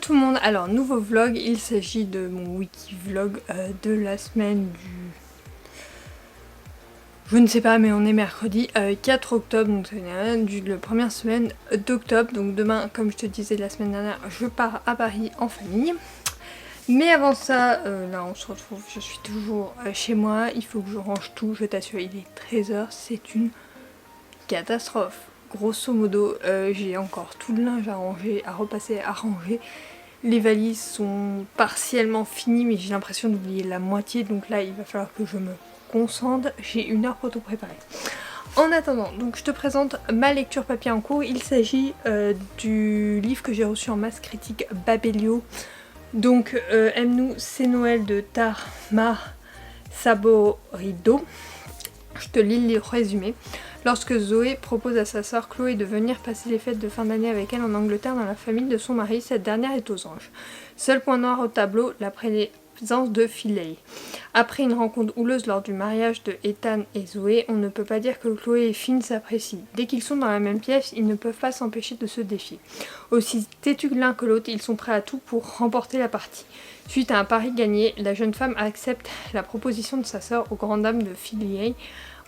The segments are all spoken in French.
tout le monde, alors nouveau vlog, il s'agit de mon wiki vlog de la semaine du... Je ne sais pas mais on est mercredi 4 octobre, donc c'est la première semaine d'octobre. Donc demain, comme je te disais la semaine dernière, je pars à Paris en famille. Mais avant ça, là on se retrouve, je suis toujours chez moi, il faut que je range tout, je t'assure il est 13h, c'est une catastrophe. Grosso modo, j'ai encore tout le linge à ranger, à repasser, à ranger. Les valises sont partiellement finies mais j'ai l'impression d'oublier la moitié, donc là il va falloir que je me concentre. J'ai 1 heure pour tout préparer. En attendant, donc je te présente ma lecture papier en cours. Il s'agit du livre que j'ai reçu en masse critique Babelio. Donc Aime-nous, c'est Noël de Tamar Saborido. Je te lis le résumé. Lorsque Zoé propose à sa sœur Chloé de venir passer les fêtes de fin d'année avec elle en Angleterre dans la famille de son mari, cette dernière est aux anges. Seul point noir au tableau, la présence de Phileigh. Après une rencontre houleuse lors du mariage de Ethan et Zoé, on ne peut pas dire que Chloé et Finn s'apprécient. Dès qu'ils sont dans la même pièce, ils ne peuvent pas s'empêcher de se défier. Aussi têtus que l'un que l'autre, ils sont prêts à tout pour remporter la partie. Suite à un pari gagné, la jeune femme accepte la proposition de sa sœur aux grandes dames de Phileigh.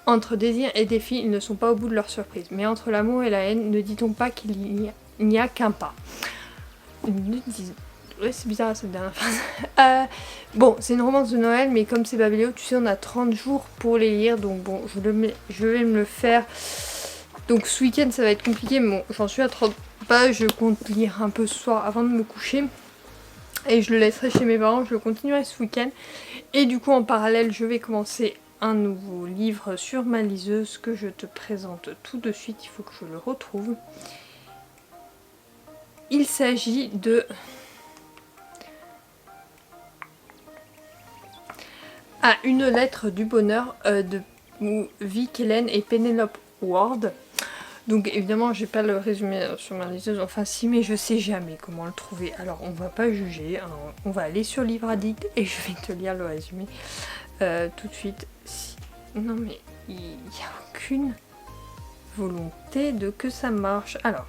Entre désir et défi, ils ne sont pas au bout de leur surprise. Mais entre l'amour et la haine, ne dit-on pas qu'il n'y a qu'un pas. Ouais, c'est bizarre cette dernière phrase. Bon, c'est une romance de Noël, mais comme c'est Babelio, tu sais, on a 30 jours pour les lire. Donc bon, je vais me le faire. Donc ce week-end, ça va être compliqué, mais bon, j'en suis à 30 pages. Je compte lire un peu ce soir avant de me coucher. Et je le laisserai chez mes parents, je le continuerai ce week-end. Et du coup, en parallèle, je vais commencer un nouveau livre sur ma liseuse que je te présente tout de suite. Il faut que je le retrouve. Il s'agit de... Une lettre du bonheur de Vic Hélène et Penelope Ward. Donc évidemment j'ai pas le résumé sur ma liseuse, enfin si, mais je sais jamais comment le trouver. Alors on va pas juger, hein. On va aller sur Livre Addict et je vais te lire le résumé tout de suite. Si... Non mais il n'y a aucune volonté de que ça marche. Alors,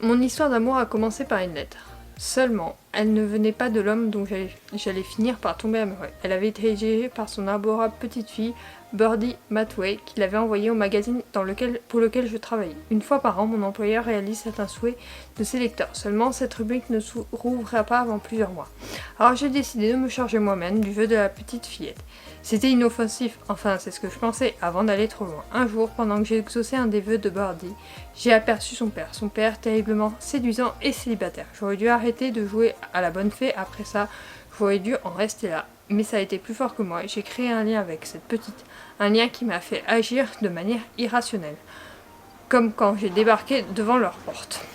mon histoire d'amour a commencé par une lettre. Seulement, elle ne venait pas de l'homme dont j'allais finir par tomber amoureux. Elle avait été rédigée par son adorable petite fille, Birdie Matway, qui l'avait envoyée au magazine pour lequel je travaillais. Une fois par an, mon employeur réalise certains souhaits de ses lecteurs. Seulement, cette rubrique ne s'ouvrira pas avant plusieurs mois. Alors j'ai décidé de me charger moi-même du vœu de la petite fillette. C'était inoffensif, enfin c'est ce que je pensais, avant d'aller trop loin. Un jour, pendant que j'exauçais un des vœux de Birdie, j'ai aperçu son père terriblement séduisant et célibataire. J'aurais dû arrêter de jouer à la bonne fée, après ça, j'aurais dû en rester là. Mais ça a été plus fort que moi, j'ai créé un lien avec cette petite, un lien qui m'a fait agir de manière irrationnelle. Comme quand j'ai débarqué devant leur porte.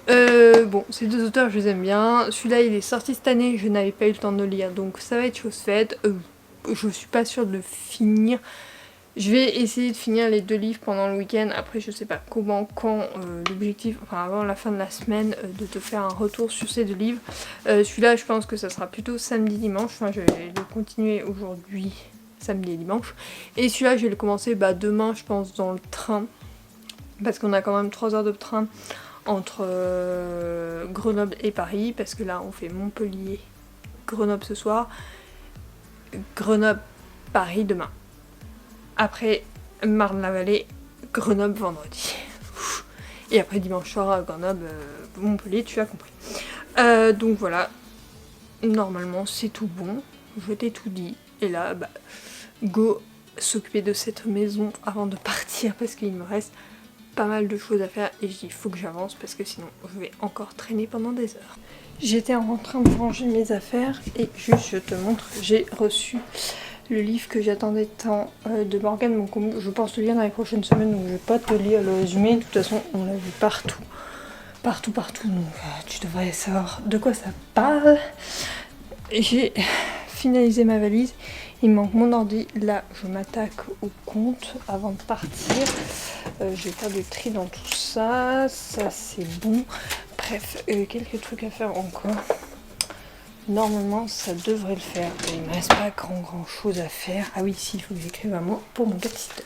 Bon, ces deux auteurs, je les aime bien. Celui-là, il est sorti cette année, je n'avais pas eu le temps de le lire, donc ça va être chose faite. Je suis pas sûre de le finir. Je vais essayer de finir les 2 livres pendant le week-end. Après, je sais pas comment, quand, l'objectif, enfin avant la fin de la semaine, de te faire un retour sur ces 2 livres. Celui-là, je pense que ça sera plutôt samedi-dimanche. Enfin, je vais le continuer aujourd'hui, samedi et dimanche. Et celui-là, je vais le commencer demain, je pense, dans le train. Parce qu'on a quand même 3 heures de train entre Grenoble et Paris. Parce que là, on fait Montpellier-Grenoble ce soir. Grenoble-Paris demain. Après Marne-la-Vallée, Grenoble vendredi. Et après dimanche soir, Grenoble, Montpellier, tu as compris. Donc voilà, normalement c'est tout bon, je t'ai tout dit. Et là, go s'occuper de cette maison avant de partir parce qu'il me reste pas mal de choses à faire et il faut que j'avance parce que sinon je vais encore traîner pendant des heures. J'étais en train de ranger mes affaires et juste je te montre, j'ai reçu le livre que j'attendais tant de Morgane Moncombou. Je pense le lire dans les prochaines semaines, donc je vais pas te lire le résumé. De toute façon, on l'a vu partout. Partout, donc tu devrais savoir de quoi ça parle. J'ai finalisé ma valise. Il me manque mon ordi. Là, je m'attaque au compte avant de partir. Je vais faire du tri dans tout ça. Ça, c'est bon. Bref, quelques trucs à faire encore. Normalement, ça devrait le faire. Il ne me reste pas grand chose à faire. Ah oui, si, il faut que j'écrive un mot pour mon cat-sitter.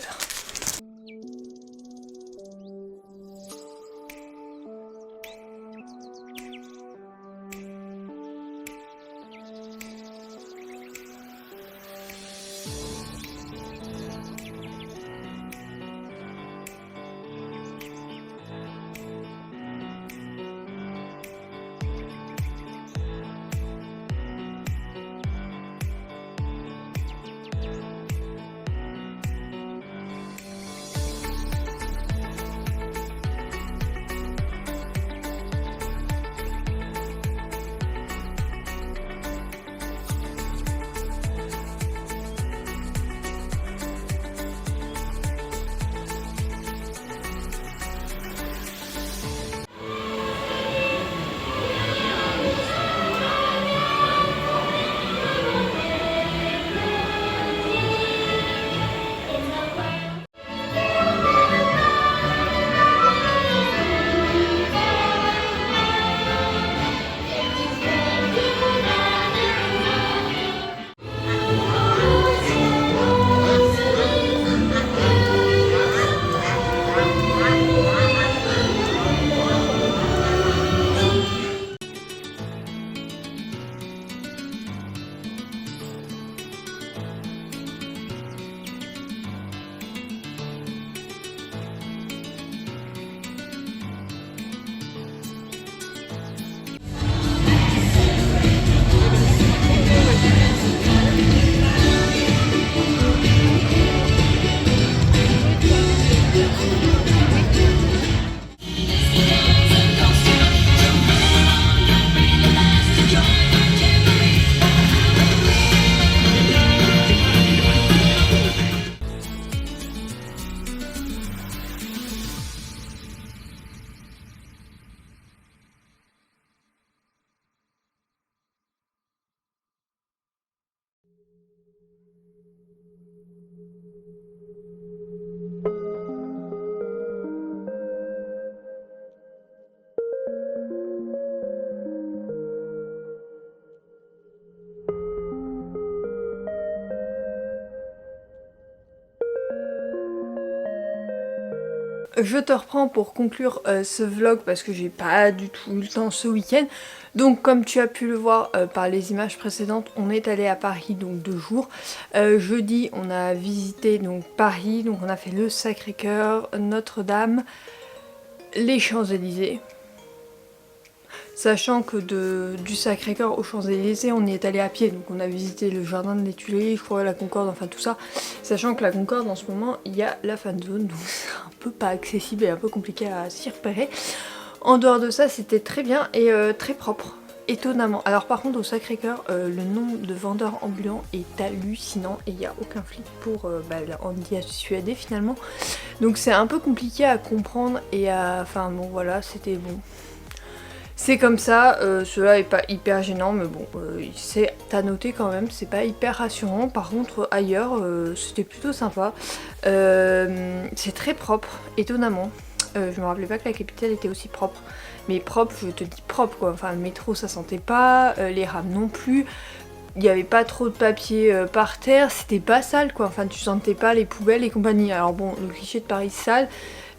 Je te reprends pour conclure ce vlog parce que j'ai pas du tout eu le temps ce week-end. Donc comme tu as pu le voir par les images précédentes, on est allé à Paris donc 2 jours. Jeudi on a visité donc Paris, donc on a fait le Sacré-Cœur, Notre-Dame, les Champs-Élysées. Sachant que du Sacré-Cœur aux Champs-Élysées, on y est allé à pied, donc on a visité le jardin des Tuileries, je crois la Concorde, enfin tout ça. Sachant que la Concorde en ce moment, il y a la fan zone, donc c'est un peu pas accessible et un peu compliqué à s'y repérer. En dehors de ça, c'était très bien et très propre, étonnamment. Alors par contre au Sacré-Cœur, le nombre de vendeurs ambulants est hallucinant et il n'y a aucun flic pour on y a dissuadé finalement. Donc c'est un peu compliqué à comprendre et à... Enfin bon voilà, c'était bon. C'est comme ça, cela est pas hyper gênant, mais bon, c'est à noter quand même, c'est pas hyper rassurant. Par contre, ailleurs, c'était plutôt sympa. C'est très propre, étonnamment. Je me rappelais pas que la capitale était aussi propre. Mais propre, je te dis propre quoi. Enfin, le métro ça sentait pas, les rames non plus. Il n'y avait pas trop de papier par terre, c'était pas sale quoi. Enfin, tu sentais pas les poubelles et compagnie. Alors bon, le cliché de Paris sale.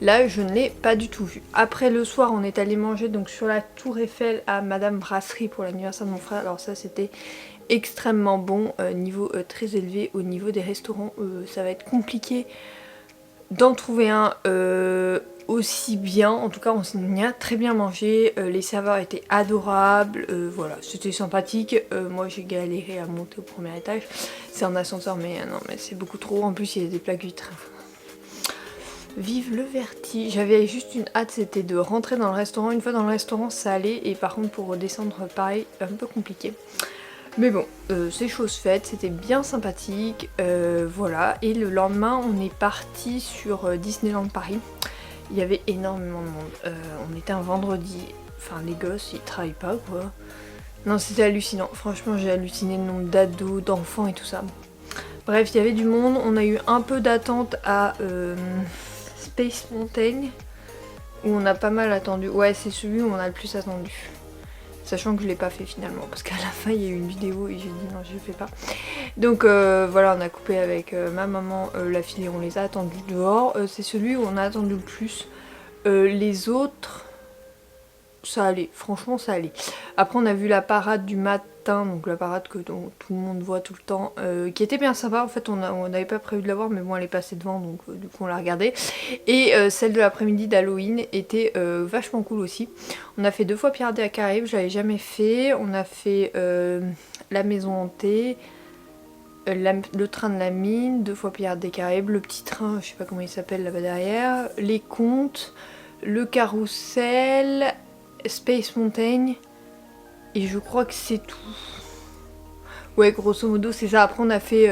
Là, je ne l'ai pas du tout vu. Après, le soir, on est allé manger donc sur la Tour Eiffel à Madame Brasserie pour l'anniversaire de mon frère. Alors ça, c'était extrêmement bon, niveau très élevé. Au niveau des restaurants, ça va être compliqué d'en trouver un aussi bien. En tout cas, on y a très bien mangé. Les serveurs étaient adorables. Voilà, c'était sympathique. Moi, j'ai galéré à monter au premier étage. C'est un ascenseur, mais non, mais c'est beaucoup trop. En plus, il y a des plaques vitres. Vive le vertige. J'avais juste une hâte, c'était de rentrer dans le restaurant. Une fois dans le restaurant, ça allait. Et par contre, pour redescendre, pareil, un peu compliqué. Mais bon, c'est chose faite. C'était bien sympathique. Voilà. Et le lendemain, on est parti sur Disneyland Paris. Il y avait énormément de monde. On était un vendredi. Enfin, les gosses, ils travaillent pas, quoi. Non, c'était hallucinant. Franchement, j'ai halluciné le nombre d'ados, d'enfants et tout ça. Bref, il y avait du monde. On a eu un peu d'attente à... Space Mountain où on a pas mal attendu. Ouais, c'est celui où on a le plus attendu. Sachant que je l'ai pas fait finalement parce qu'à la fin il y a eu une vidéo et j'ai dit non, je le fais pas. Donc voilà, on a coupé avec ma maman la file et on les a attendus dehors. C'est celui où on a attendu le plus. Les autres, ça allait, franchement ça allait. Après on a vu la parade du matin, donc la parade que tout le monde voit tout le temps, qui était bien sympa. En fait on n'avait pas prévu de la voir mais bon elle est passée devant donc du coup on l'a regardée. Et celle de l'après-midi d'Halloween était vachement cool aussi. On a fait 2 fois Pirates des Caraïbes, je l'avais jamais fait. On a fait la maison hantée, le train de la mine, 2 fois Pirates des Caraïbes, le petit train, je sais pas comment il s'appelle là-bas derrière, les contes, le carrousel, Space Mountain, et je crois que c'est tout. Ouais, grosso modo c'est ça. Après on a fait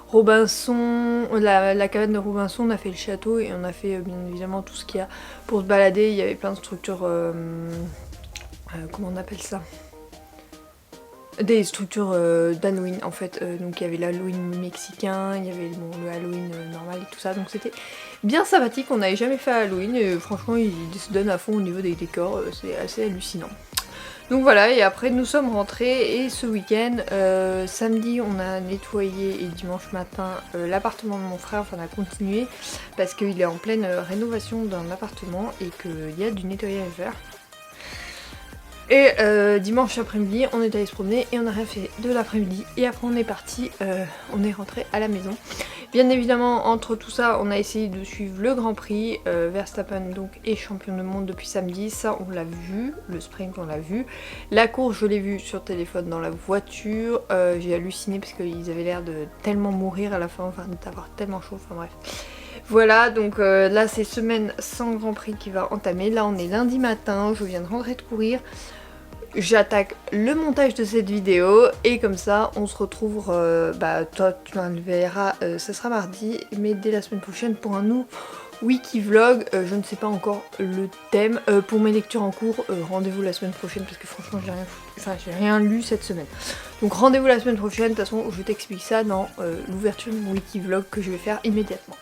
Robinson, la cabane de Robinson, on a fait le château et on a fait bien évidemment tout ce qu'il y a pour se balader. Il y avait plein de structures, comment on appelle ça, des structures d'Halloween en fait. Donc il y avait l'Halloween mexicain, il y avait le Halloween normal et tout ça. Donc c'était bien sympathique, on n'avait jamais fait Halloween et franchement ils se donnent à fond au niveau des décors, c'est assez hallucinant. Donc voilà, et après nous sommes rentrés et ce week-end, samedi on a nettoyé et dimanche matin l'appartement de mon frère, enfin on a continué parce qu'il est en pleine rénovation d'un appartement et qu'il y a du nettoyage à faire. Et dimanche après-midi on est allé se promener et on a rien fait de l'après-midi et après on est parti, on est rentré à la maison. Bien évidemment entre tout ça on a essayé de suivre le Grand Prix, Verstappen donc est champion du monde depuis samedi, ça on l'a vu, le sprint on l'a vu, la course je l'ai vu sur téléphone dans la voiture, j'ai halluciné parce qu'ils avaient l'air de tellement mourir à la fin, enfin d'avoir tellement chaud, enfin bref. Voilà, donc là c'est semaine sans Grand Prix qui va entamer. Là on est lundi matin, je viens de rentrer de courir. J'attaque le montage de cette vidéo et comme ça on se retrouve, toi tu le verras, ce sera mardi, mais dès la semaine prochaine pour un nouveau wiki vlog. Je ne sais pas encore le thème. Pour mes lectures en cours, rendez-vous la semaine prochaine parce que franchement j'ai rien lu cette semaine. Donc rendez-vous la semaine prochaine, de toute façon je t'explique ça dans l'ouverture de mon wiki vlog que je vais faire immédiatement.